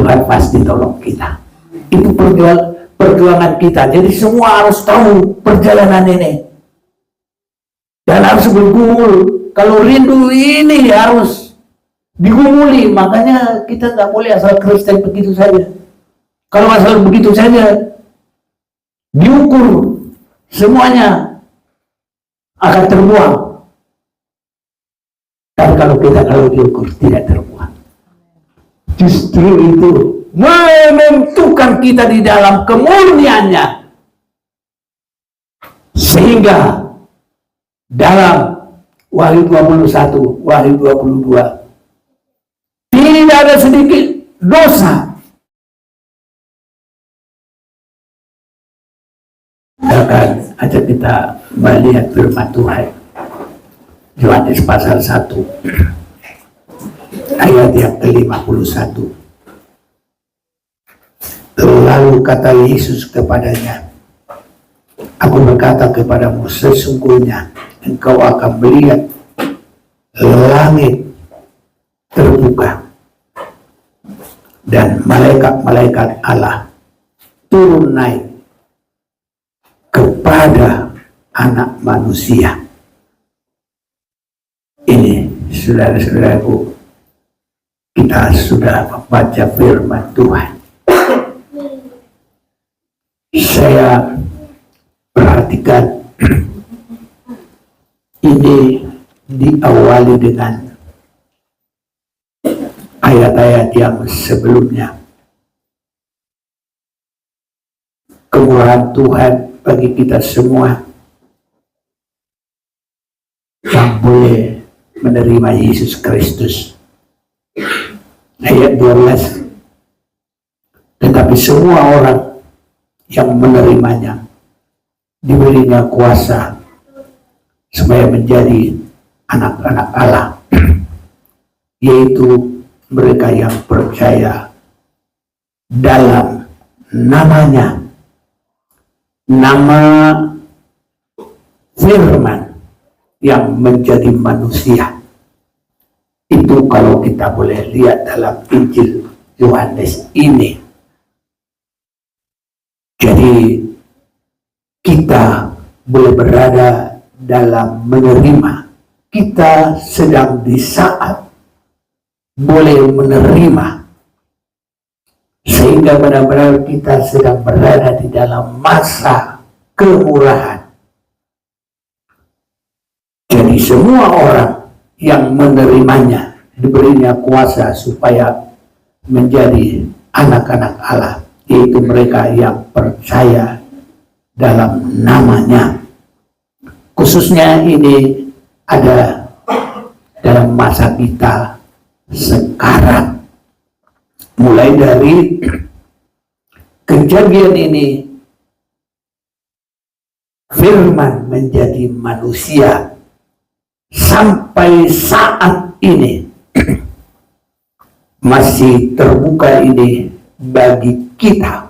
Tuhan pasti tolong kita. Itu perjuangan kita. Jadi semua harus tahu perjalanan ini. Dan harus bergumul. Kalau rindu ini harus digumuli. Makanya kita nggak boleh asal Kristen begitu saja. Kalau asal begitu saja, diukur, semuanya akan terbuang. Tapi kalau diukur tidak terbuang. Justru itu menentukan kita di dalam kemurniannya, sehingga dalam Wahyu 21, Wahyu 22 tidak ada sedikit dosa. Akan ajak kita melihat firman Tuhan Yohanes pasal 1 ayat yang ke-51. Lalu kata Yesus kepadanya, aku berkata kepadamu, sesungguhnya engkau akan melihat langit terbuka dan malaikat-malaikat Allah turun naik kepada anak manusia. Ini saudara-saudaraku, kita sudah membaca firman Tuhan. Saya perhatikan ini diawali dengan ayat-ayat yang sebelumnya. Kemurahan Tuhan bagi kita semua yang boleh menerima Yesus Kristus. Ayat 12. Tetapi semua orang yang menerimanya diberinya kuasa supaya menjadi anak-anak Allah, yaitu mereka yang percaya dalam namanya. Nama firman yang menjadi manusia. Itu kalau kita boleh lihat dalam Injil Yohanes ini. Jadi kita boleh berada dalam menerima. Kita sedang di saat boleh menerima, sehingga benar-benar kita sedang berada di dalam masa kemurahan. Jadi semua orang yang menerimanya diberinya kuasa supaya menjadi anak-anak Allah, yaitu mereka yang percaya dalam namanya. Khususnya ini ada dalam masa kita sekarang. Mulai dari kejadian ini, firman menjadi manusia, sampai saat ini masih terbuka ini bagi kita.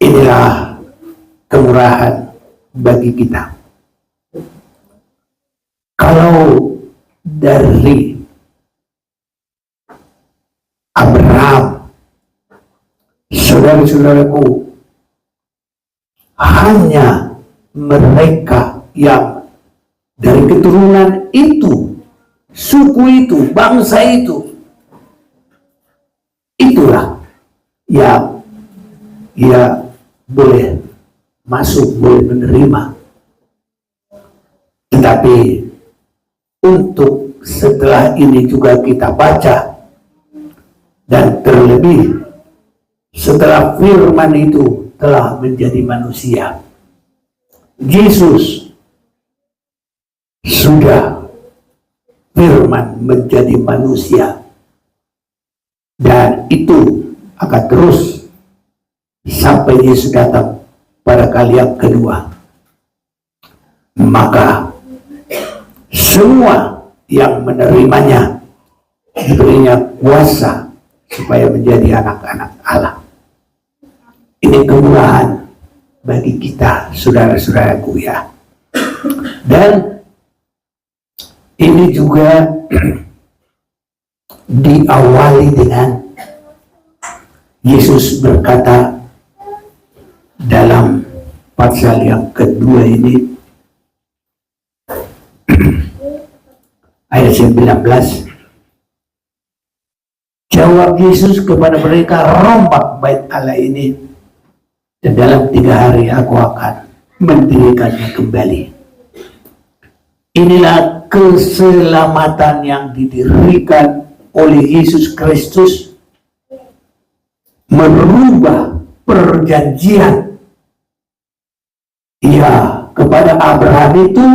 Inilah kemurahan bagi kita. Kalau dari Abraham, saudara-saudaraku, hanya mereka yang dari keturunan itu, suku itu, bangsa itu, itulah yang boleh masuk, boleh menerima. Tetapi untuk setelah ini juga kita baca, dan terlebih setelah firman itu telah menjadi manusia, Yesus sudah firman menjadi manusia, dan itu akan terus sampai Yesus datang pada kali yang kedua. Maka semua yang menerimanya diberinya kuasa supaya menjadi anak-anak Allah. Ini kemurahan bagi kita, saudara-saudaraku ya. Dan ini juga diawali dengan Yesus berkata dalam pasal yang kedua ini, ayat 19, jawab Yesus kepada mereka, rombak bait Allah ini, dan dalam 3 hari aku akan mendirikannya kembali. Inilah keselamatan yang didirikan oleh Yesus Kristus, merubah perjanjian. Ya, kepada Abraham itu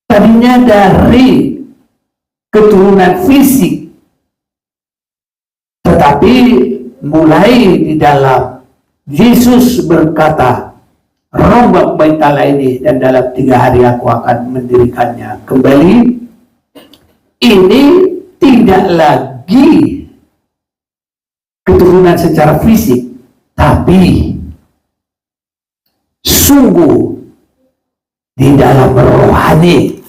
tadinya dari keturunan fisik, tetapi mulai di dalam Yesus berkata, rombak bait Allah ini, dan dalam 3 hari aku akan mendirikannya kembali. Ini tidak lagi keturunan secara fisik, tapi sungguh di dalam rohani.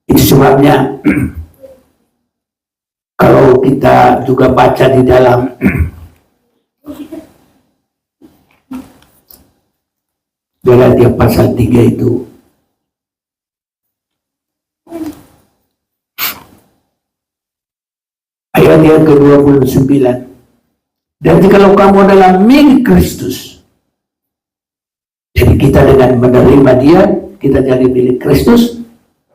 Itu sebabnya kalau kita juga baca di dalam Galatia pasal 3 itu, ayat yang ke-29, dan jikalau kamu adalah milik Kristus, jadi kita dengan menerima Dia, kita jadi milik Kristus,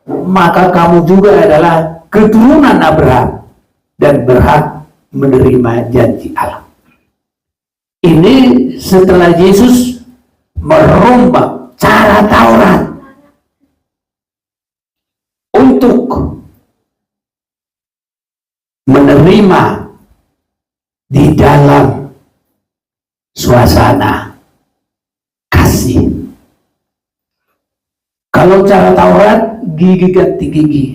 maka kamu juga adalah keturunan Abraham dan berhak menerima janji Allah. Ini setelah Yesus merombak cara Taurat untuk menerima di dalam suasana kasih. Kalau cara Taurat gigi ganti gigi,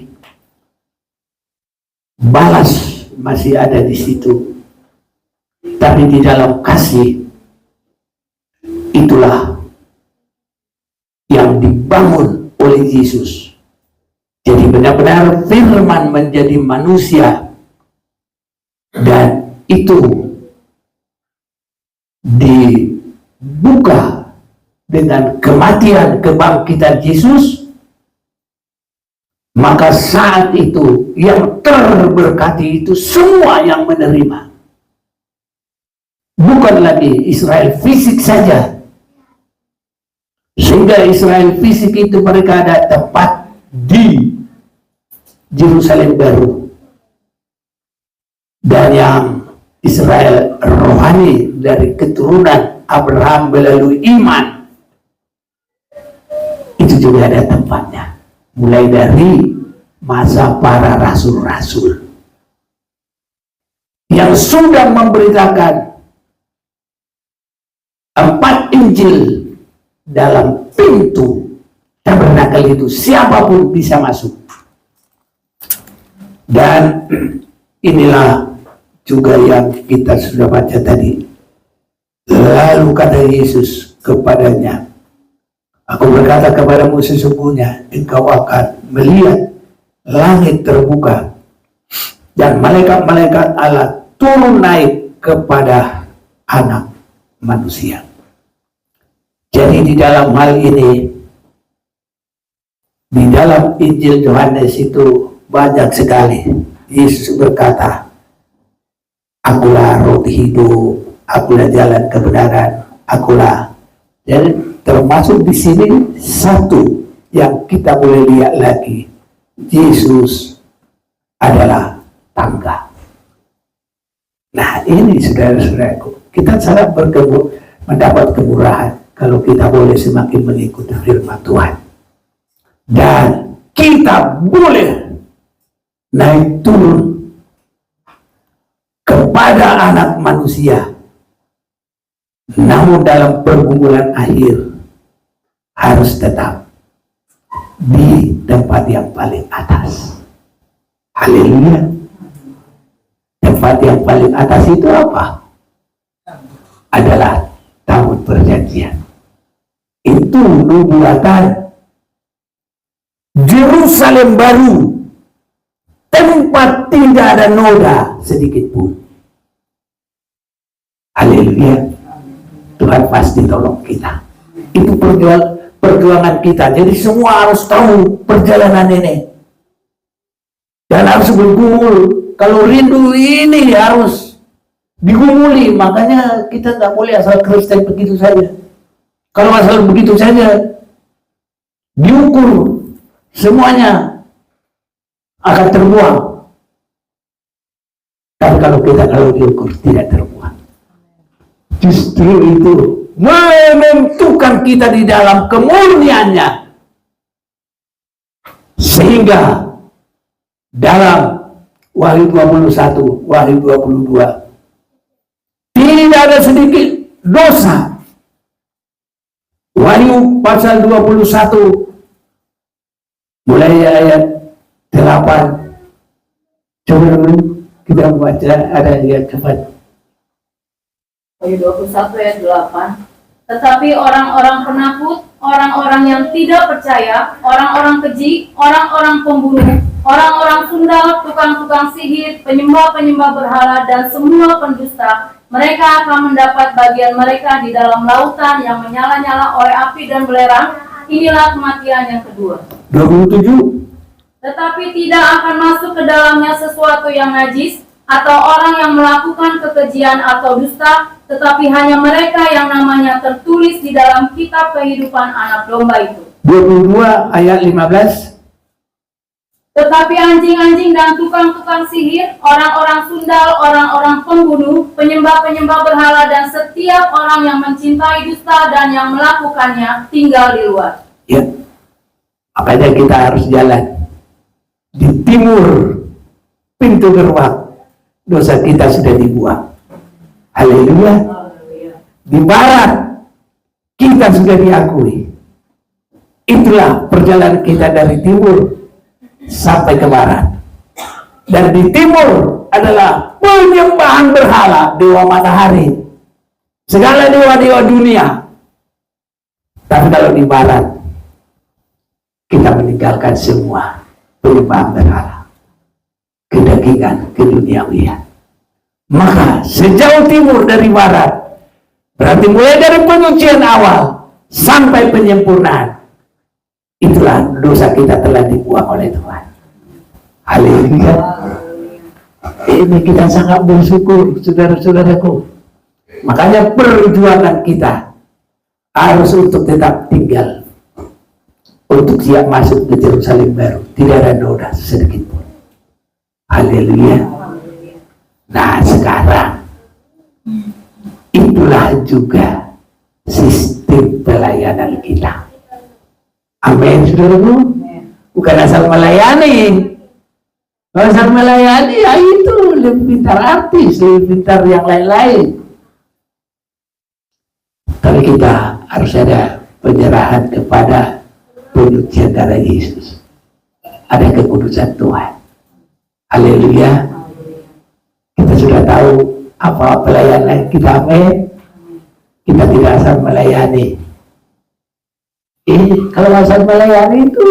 balas masih ada di situ, tapi di dalam kasih itulah yang dibangun oleh Yesus. Jadi benar-benar firman menjadi manusia, dan itu dibuka dengan kematian kebangkitan Yesus. Maka saat itu yang terberkati itu semua yang menerima, bukan lagi Israel fisik saja. Sehingga Israel fisik itu mereka ada tempat di Yerusalem baru, dan yang Israel rohani dari keturunan Abraham melalui iman itu juga ada tempatnya, mulai dari masa para rasul-rasul yang sudah memberitakan 4 Injil dalam pintu tabernakel itu, siapapun bisa masuk. Dan inilah juga yang kita sudah baca tadi. Lalu kata Yesus kepadanya, aku berkata kepadamu, sesungguhnya engkau akan melihat langit terbuka dan malaikat-malaikat Allah turun naik kepada anak manusia. Jadi di dalam hal ini, di dalam Injil Yohanes itu banyak sekali Yesus berkata, akulah roti hidup, akulah jalan kebenaran, akulah. Dan termasuk di sini satu yang kita boleh lihat lagi, Yesus adalah tangga. Nah ini saudara-saudaraku, kita sangat mendapat kemurahan kalau kita boleh semakin mengikuti firman Tuhan, dan kita boleh naik turun kepada anak manusia. Namun dalam pergumulan akhir harus tetap di tempat yang paling atas. Haleluya. Tempat yang paling atas itu apa? Adalah tabut perjanjian. Itu nubuatan Yerusalem baru, tempat tidak ada noda sedikit pun. Haleluya. Tuhan pasti tolong kita. Itu perjuangan kita. Jadi semua harus tahu perjalanan ini. Dan harus bergumul. Kalau rindu ini harus digumuli. Makanya kita nggak boleh asal Kristen begitu saja. Kalau asal begitu saja, diukur, semuanya akan terbuang. Tapi kalau diukur tidak terbuang. Justru itu menentukan kita di dalam kemurniannya, sehingga dalam Wahyu 21, Wahyu 22 tidak ada sedikit dosa. Wahyu pasal 21 mulai ayat 8. Coba kita baca, ada yang cepat. Wahyu 21 ayat 8. Tetapi orang-orang penakut, orang-orang yang tidak percaya, orang-orang keji, orang-orang pembunuh, orang-orang sundal, tukang-tukang sihir, penyembah-penyembah berhala, dan semua pendusta, mereka akan mendapat bagian mereka di dalam lautan yang menyala-nyala oleh api dan belerang. Inilah kematian yang kedua. 27. Tetapi tidak akan masuk ke dalamnya sesuatu yang najis, atau orang yang melakukan kekejian atau dusta, tetapi hanya mereka yang namanya tertulis di dalam kitab kehidupan anak domba itu. 22 ayat 15. Tetapi anjing-anjing dan tukang-tukang sihir, orang-orang sundal, orang-orang pembunuh, penyembah-penyembah berhala, dan setiap orang yang mencintai dusta dan yang melakukannya tinggal di luar. Ya, makanya kita harus jalan di timur pintu gerbang. Dosa kita sudah dibuang. Haleluya. Di barat kita sudah diakui. Itulah perjalanan kita dari timur sampai ke barat. Dan di timur adalah penyembahan berhala, dewa matahari, segala dewa-dewa dunia. Tapi kalau di barat kita meninggalkan semua penyembahan berhala, kedagingan, keduniawian. Maka sejauh timur dari barat, berarti mulai dari penyucian awal sampai penyempurnaan, itulah dosa kita telah dibuang oleh Tuhan. Haleluya. Ini kita sangat bersyukur, saudara-saudaraku. Makanya perjuangan kita harus untuk tetap tinggal, untuk siap masuk ke Yerusalem baru. Tidak ada noda sedikit pun. Haleluya. Nah sekarang itulah juga sistem pelayanan kita. Amin, saudaraku. Bukan asal melayani. Asal melayani ya itu lebih pintar artis, lebih pintar yang lain-lain. Tapi kita harus ada penyerahan kepada penyucian darah Yesus. Ada kekudusan Tuhan. Haleluya. Kita sudah tahu apa pelayanan kita, amin. Kita tidak asal melayani. Kalau asal melayani itu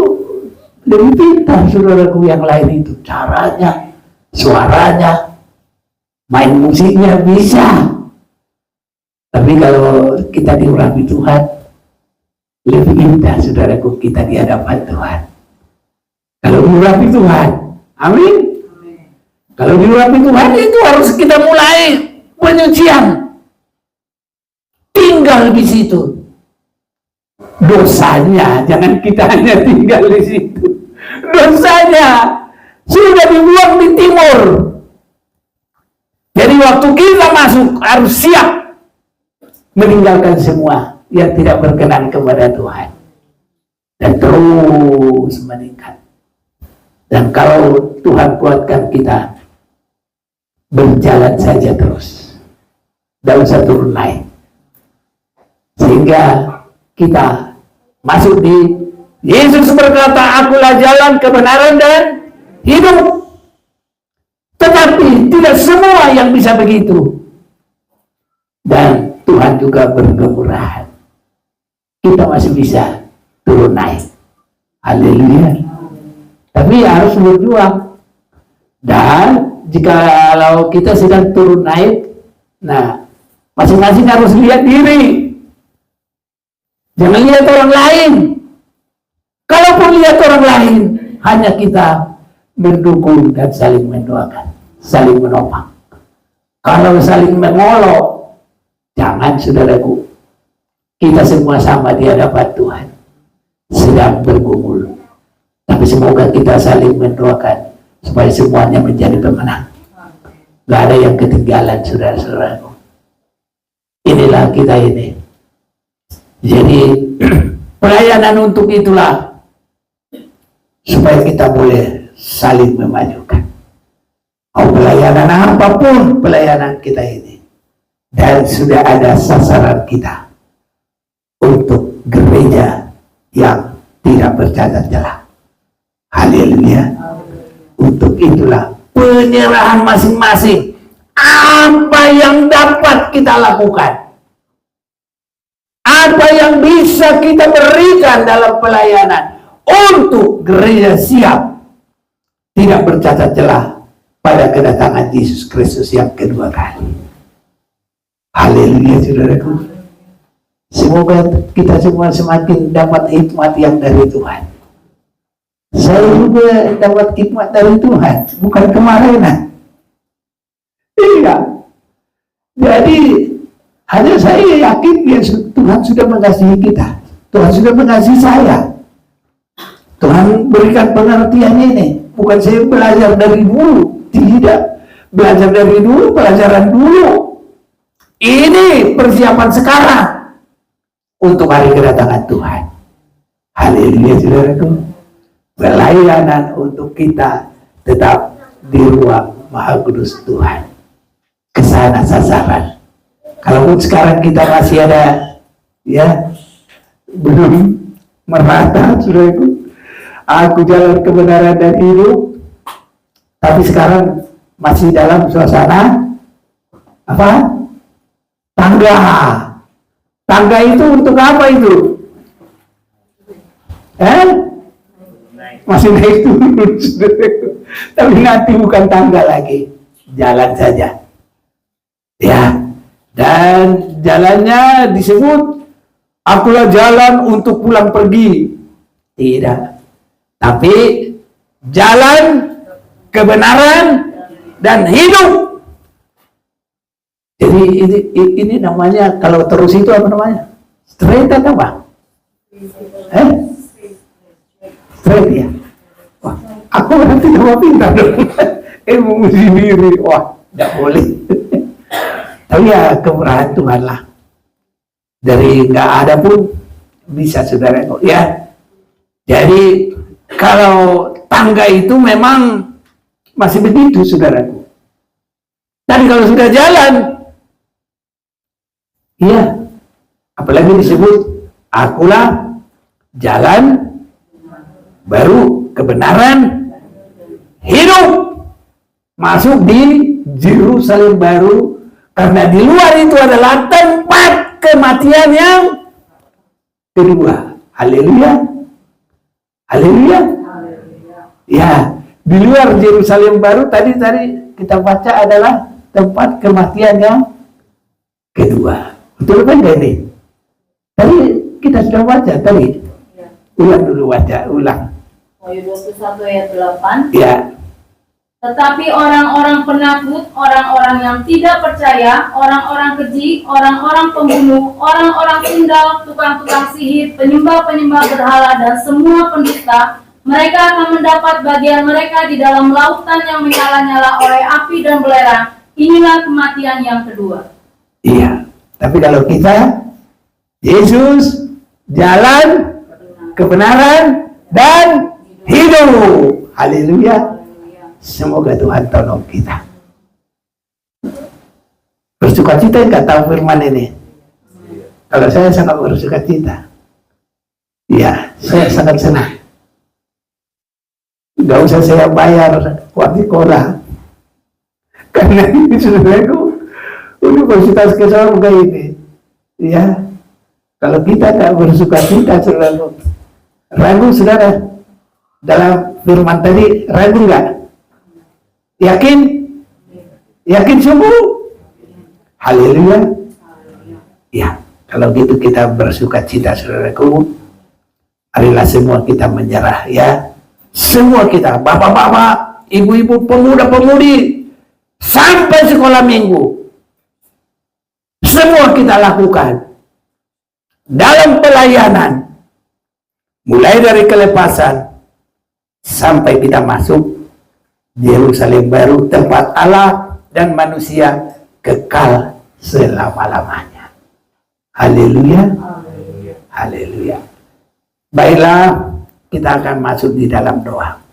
lebih pintar, saudaraku, yang lain itu. Caranya, suaranya, main musiknya bisa. Tapi kalau kita diurapi Tuhan, lebih indah, saudaraku, kita di hadapan Tuhan. Kalau diurapi Tuhan, amin. Kalau diurapi Tuhan itu harus kita mulai penyucian. Tinggal di situ. Dosanya, jangan kita hanya tinggal di situ. Dosanya sudah dibuang di timur. Jadi waktu kita masuk harus siap meninggalkan semua yang tidak berkenan kepada Tuhan. Dan terus meningkat. Dan kalau Tuhan kuatkan kita, berjalan saja terus, tidak usah turun naik, sehingga kita masuk di Yesus berkata, akulah jalan, kebenaran, dan hidup. Tetapi tidak semua yang bisa begitu, dan Tuhan juga berkemurahan, kita masih bisa turun naik. Haleluya. Tapi harus berjuang. Dan jikalau kita sedang turun naik, nah Masing-masing harus lihat diri. Jangan lihat orang lain. Kalaupun lihat orang lain, hanya kita mendukung dan saling mendoakan, saling menopang. Kalau saling mengolok, jangan, saudaraku. Kita semua sama di hadapan Tuhan, sedang bergumul. Tapi semoga kita saling mendoakan supaya semuanya menjadi pemenang. Gak ada yang ketinggalan, saudara-saudaraku. Inilah kita ini. Jadi pelayanan untuk itulah, supaya kita boleh saling memajukan. Mau pelayanan apapun pelayanan kita ini, dan sudah ada sasaran kita untuk gereja yang tidak bercacat celah. Haleluya. Untuk itulah penyerahan masing-masing. Apa yang dapat kita lakukan, apa yang bisa kita berikan dalam pelayanan untuk gereja siap tidak bercacat celah pada kedatangan Yesus Kristus yang kedua kali. Haleluya, saudaraku. Semoga kita semua semakin dapat hikmat yang dari Tuhan. Saya juga dapat hikmat dari Tuhan, bukan kemarinan. Iya. Jadi hanya saya yakin Tuhan sudah mengasihi kita. Tuhan sudah mengasihi saya. Tuhan berikan pengertian ini. Bukan saya belajar dari dulu. Tidak. Belajar dari dulu, pelajaran dulu. Ini persiapan sekarang untuk hari kedatangan Tuhan. Haleluya, saudaraku. Pelayanan untuk kita tetap di ruang Maha Kudus Tuhan. Kesana sasaran. Kalaupun sekarang kita masih ada, ya, belum merata, saudaraku. Aku jalan kebenaran dan hidup, tapi sekarang masih dalam suasana apa? Tangga. Tangga itu untuk apa itu? Masih naik turun, saudaraku. Tapi nanti bukan tangga lagi, jalan saja. Ya, dan jalannya disebut akulah jalan untuk pulang pergi. Tidak, tapi jalan kebenaran dan hidup. Jadi ini namanya, kalau terus itu apa namanya? Straight atau apa? Straight ya. Wah, aku nanti nama pintar dong. Memuji diri. Wah, tidak boleh. Tapi ya kemurahan Tuhan lah. Dari nggak ada pun bisa, saudara. Ya. Jadi kalau tangga itu memang masih begitu, saudaraku. Dan kalau sudah jalan, iya, apalagi disebut akulah jalan baru kebenaran hidup, masuk di Yerusalem baru. Karena di luar itu adalah tempat kematian yang kedua. Haleluya. Haleluya. Ya, di luar Yerusalem baru tadi kita baca adalah tempat kematian yang kedua. Betul kan ini? Tadi kita sudah baca tadi. Ulang dulu, baca, ulang. Wahyu 21 ayat 8. Ya. Tetapi orang-orang penakut, orang-orang yang tidak percaya, orang-orang keji, orang-orang pembunuh, orang-orang sundal, tukang-tukang sihir, penyembah-penyembah berhala, dan semua pendusta, mereka akan mendapat bagian mereka di dalam lautan yang menyala-nyala oleh api dan belerang. Inilah kematian yang kedua. Iya, tapi kalau kita, Yesus, jalan, kebenaran, dan hidup. Haleluya. Semoga Tuhan tolong kita. Bersukacita nggak tahu firman ini. Kalau saya sangat bersukacita. Ya, saya sangat senang. Nggak usah saya bayar Coca-Cola. Karena ini saudaraku, universitas kesal kayak ini. Ya, kalau kita nggak bersukacita, saudaraku, ragu saudara dalam firman tadi, ragu nggak? Yakin? Yakin sungguh? Haleluya. Kalau gitu kita bersuka cita, saudaraku. Marilah semua kita menyerah ya. Semua kita, bapak-bapak, ibu-ibu, pemuda-pemudi, sampai sekolah minggu. Semua kita lakukan dalam pelayanan. Mulai dari kelepasan sampai kita masuk Yerusalem baru, tempat Allah dan manusia kekal selama-lamanya. Haleluya. Haleluya. Baiklah, kita akan masuk di dalam doa.